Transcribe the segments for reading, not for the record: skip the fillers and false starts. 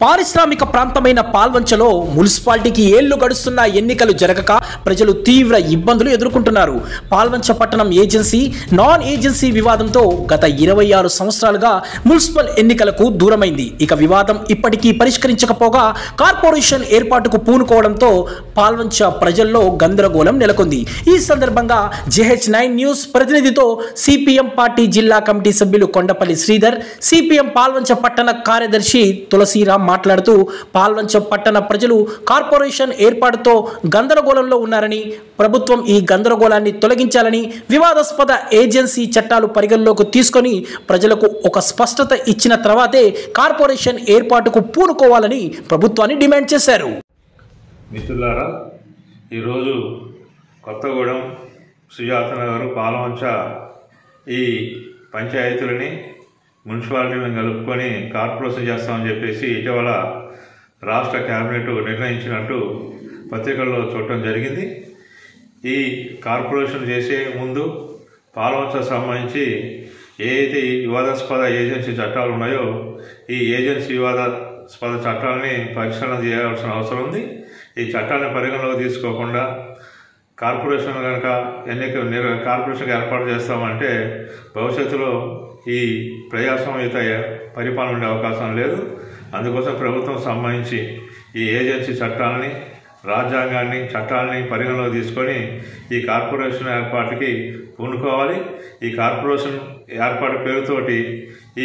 పారిశ్రామిక ప్రాంతమైన పాల్వంచలో మున్సిపాలిటీకి ఏళ్లు గడుస్తున్న ఎన్నికలు జరగక ప్రజలు తీవ్ర ఇబ్బందులు ఎదుర్కొంటున్నారు. పాల్వంచ పట్టణం ఏజెన్సీ నాన్ ఏజెన్సీ వివాదంతో గత 26 సంవత్సరాలుగా మున్సిపల్ ఎన్నికలకు దూరమైంది. ఇక వివాదం ఇప్పటికీ పరిష్కరించకపోగా కార్పొరేషన్ ఏర్పాటుకు పూనుకోవడంతో పాల్వంచ ప్రజల్లో గందరగోళం నెలకొంది. ఈ సందర్భంగా JH9 న్యూస్ ప్రతినిధితో సిపిఎం పార్టీ జిల్లా కమిటీ సభ్యులు కొండపల్లి శ్రీధర్, సిపిఎం పాల్వంచ పట్టణ కార్యదర్శి తులసిరాం మాట్లాడుతూ పాల్వంచ పట్టణ ప్రజలు కార్పొరేషన్ ఏర్పాటుతో గందరగోళంలో ఉన్నారని, ప్రభుత్వం ఈ గందరగోళాన్ని తొలగించాలని, వివాదాస్పద ఏజెన్సీ చట్టాలు పరిగణలోకి తీసుకొని ప్రజలకు ఒక స్పష్టత ఇచ్చిన తర్వాతే కార్పొరేషన్ ఏర్పాటుకు పూనుకోవాలని ప్రభుత్వాన్ని డిమాండ్ చేశారు. మిత్రులారా, ఈరోజు కొత్తగూడెం, సుజాతనగర్, పాల్వంచ ఈ పంచాయతీలని మున్సిపాలిటీలను కలుపుకొని కార్పొరేషన్ చేస్తామని చెప్పేసి ఇటీవల రాష్ట్ర కేబినెట్ నిర్ణయించినట్టు పత్రికల్లో చూడటం జరిగింది. ఈ కార్పొరేషన్ చేసే ముందు పాల్వంచకు సంబంధించి ఏదైతే ఈ వివాదాస్పద ఏజెన్సీ చట్టాలు ఉన్నాయో ఈ ఏజెన్సీ వివాదాస్పద చట్టాలని పరిశీలన చేయాల్సిన అవసరం ఉంది. ఈ చట్టాన్ని పరిగణలోకి తీసుకోకుండా కార్పొరేషన్ కనుక కార్పొరేషన్ ఏర్పాటు చేస్తామంటే భవిష్యత్తులో ఈ ప్రజాస్వామ్యత పరిపాలన ఉండే అవకాశం లేదు. అందుకోసం ప్రభుత్వం సంబంధించి ఈ ఏజెన్సీ చట్టాలని, రాజ్యాంగాన్ని, చట్టాలని పరిగణలోకి తీసుకొని ఈ కార్పొరేషన్ ఏర్పాటుకి పూనుకోవాలి. ఈ కార్పొరేషన్ ఏర్పాటు పేరుతోటి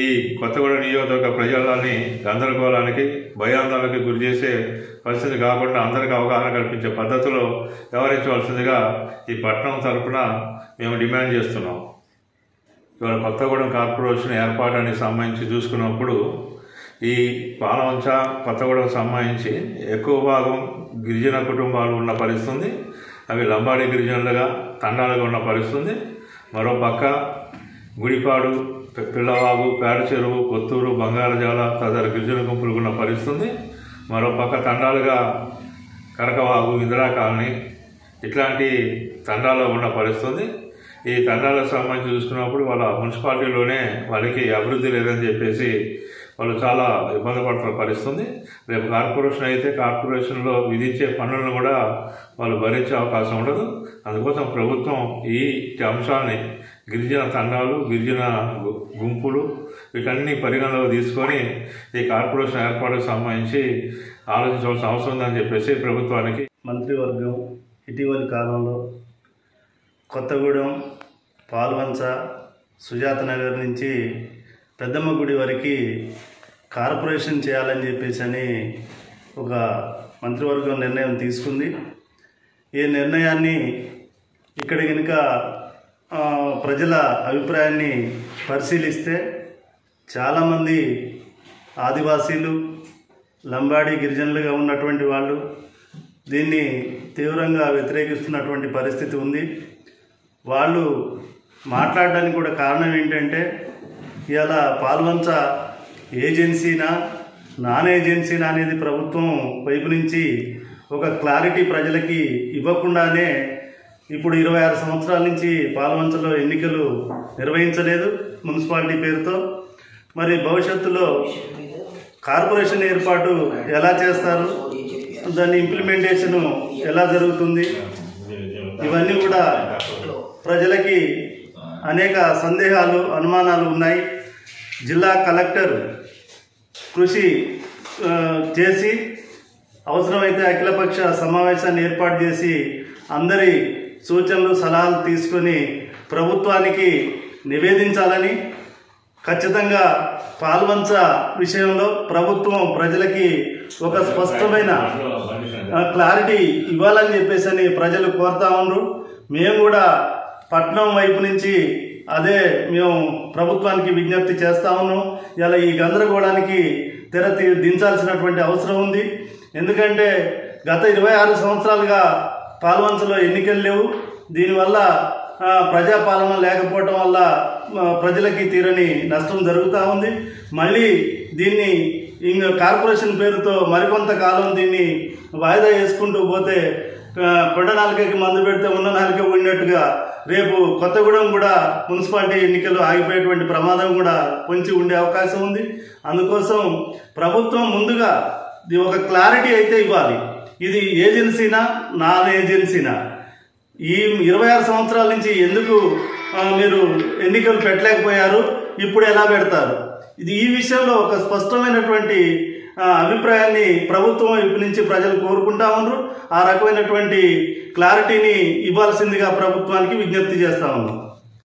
ఈ కొత్తగూడెం నియోజకవర్గ ప్రజలని గందరగోళానికి, భయాందోళనకి గురి చేసే పరిస్థితి కాకుండా అందరికీ అవగాహన కల్పించే పద్ధతిలో వ్యవహరించవలసిందిగా ఈ పట్టణం తరఫున మేము డిమాండ్ చేస్తున్నాం. ఇవాళ కొత్తగూడెం కార్పొరేషన్ ఏర్పాటానికి సంబంధించి చూసుకున్నప్పుడు ఈ పాల్వంచ, కొత్తగూడెం సంబంధించి ఎక్కువ భాగం గిరిజన కుటుంబాలు ఉన్న పరిస్థితి. అవి లంబాడి గిరిజనులుగా, తండాలుగా ఉన్న పరిస్థితి. మరో పక్క గుడిపాడు, పిల్లవాగు, పేడ చెరువు, కొత్తూరు, బంగారజాల తదితర గిరిజన గుంపులు ఉన్న పరిస్థితి. మరో పక్క తండాలుగా కరకవాగు, ఇందిరా కాలనీ ఇట్లాంటి తండాల్లో ఉన్న పరిస్థితి. ఈ తండాలకు సంబంధించి చూసుకున్నప్పుడు వాళ్ళ మున్సిపాలిటీలోనే వాళ్ళకి అభివృద్ధి లేదని చెప్పేసి వాళ్ళు చాలా ఇబ్బంది పడుతున్న పరిస్థితి. రేపు కార్పొరేషన్ అయితే కార్పొరేషన్లో విధించే పన్నులను కూడా వాళ్ళు భరించే అవకాశం ఉండదు. అందుకోసం ప్రభుత్వం ఈ అంశాలని గిరిజన తండాలు, గిరిజన గుంపులు వీటన్ని పరిగణలోకి తీసుకొని ఈ కార్పొరేషన్ ఏర్పాటుకు సంబంధించి ఆలోచించవలసిన అవసరం ఉందని చెప్పేసి ప్రభుత్వానికి మంత్రివర్గం ఇటీవలి కాలంలో కొత్తగూడెం, పాల్వంచ, సుజాతనగర్ నుంచి పెద్దమ్మ గుడి వరకు కార్పొరేషన్ చేయాలని చెప్పేసి ఒక మంత్రివర్గం నిర్ణయం తీసుకుంది. ఈ నిర్ణయాన్ని ఇక్కడ కనుక ప్రజల అభిప్రాయాన్ని పరిశీలిస్తే చాలామంది ఆదివాసీలు, లంబాడి గిరిజనులుగా ఉన్నటువంటి వాళ్ళు దీన్ని తీవ్రంగా వ్యతిరేకిస్తున్నటువంటి పరిస్థితి ఉంది. వాళ్ళు మాట్లాడడానికి కూడా కారణం ఏంటంటే ఇవాళ పాల్వంచ ఏజెన్సీనా, నాన్ ఏజెన్సీనా అనేది ప్రభుత్వం వైపు నుంచి ఒక క్లారిటీ ప్రజలకి ఇవ్వకుండానే ఇప్పుడు 26 సంవత్సరాల నుంచి పాల్వంచలో ఎన్నికలు నిర్వహించలేదు మున్సిపాలిటీ పేరుతో. మరి భవిష్యత్తులో కార్పొరేషన్ ఏర్పాటు ఎలా చేస్తారు, దాని ఇంప్లిమెంటేషన్ ఎలా జరుగుతుంది, ఇవన్నీ కూడా ప్రజలకి అనేక సందేహాలు, అనుమానాలు ఉన్నాయి. జిల్లా కలెక్టర్ కృషి చేసి అవసరమైతే అఖిలపక్ష సమావేశాన్ని ఏర్పాటు చేసి అందరి సూచనలు, సలహాలు తీసుకొని ప్రభుత్వానికి నివేదించాలని, ఖచ్చితంగా పాల్వంచ విషయంలో ప్రభుత్వం ప్రజలకి ఒక స్పష్టమైన క్లారిటీ ఇవ్వాలని చెప్పేసి ప్రజలు కోరుతా ఉన్నారు. మేము కూడా పట్నం వైపు నుంచి అదే మేము ప్రభుత్వానికి విజ్ఞప్తి చేస్తా ఉన్నాం. ఇలా ఈ గందరగోళానికి తెర దించాల్సినటువంటి అవసరం ఉంది. ఎందుకంటే గత 26 సంవత్సరాలుగా పాల్వంచలో ఎన్నికలు లేవు. దీనివల్ల ప్రజాపాలన లేకపోవటం వల్ల ప్రజలకి తీరని నష్టం జరుగుతూ ఉంది. మళ్ళీ దీన్ని ఇంకా కార్పొరేషన్ పేరుతో మరికొంత కాలం దీన్ని వాయిదా వేసుకుంటూ పోతే కొండ నాలుకకి మందు పెడితే ఉన్న నాలుక ఉన్నట్టుగా రేపు కొత్తగూడెం కూడా మున్సిపాలిటీ ఎన్నికలు ఆగిపోయేటువంటి ప్రమాదం కూడా పొంచి ఉండే అవకాశం ఉంది. అందుకోసం ప్రభుత్వం ముందుగా ఒక క్లారిటీ అయితే ఇవ్వాలి. ఇది ఏజెన్సీనా నాన్ ఏజెన్సీనా, ఈ 26 సంవత్సరాల నుంచి ఎందుకు మీరు ఎన్నికలు పెట్టలేకపోయారు, ఇప్పుడు ఎలా పెడతారు, ఇది ఈ విషయంలో ఒక స్పష్టమైనటువంటి అభిప్రాయాన్ని ప్రభుత్వం వైపు నుంచి ప్రజలు కోరుకుంటా ఉన్నారు. ఆ రకమైనటువంటి క్లారిటీని ఇవ్వాల్సిందిగా ప్రభుత్వానికి విజ్ఞప్తి చేస్తా ఉన్నాం.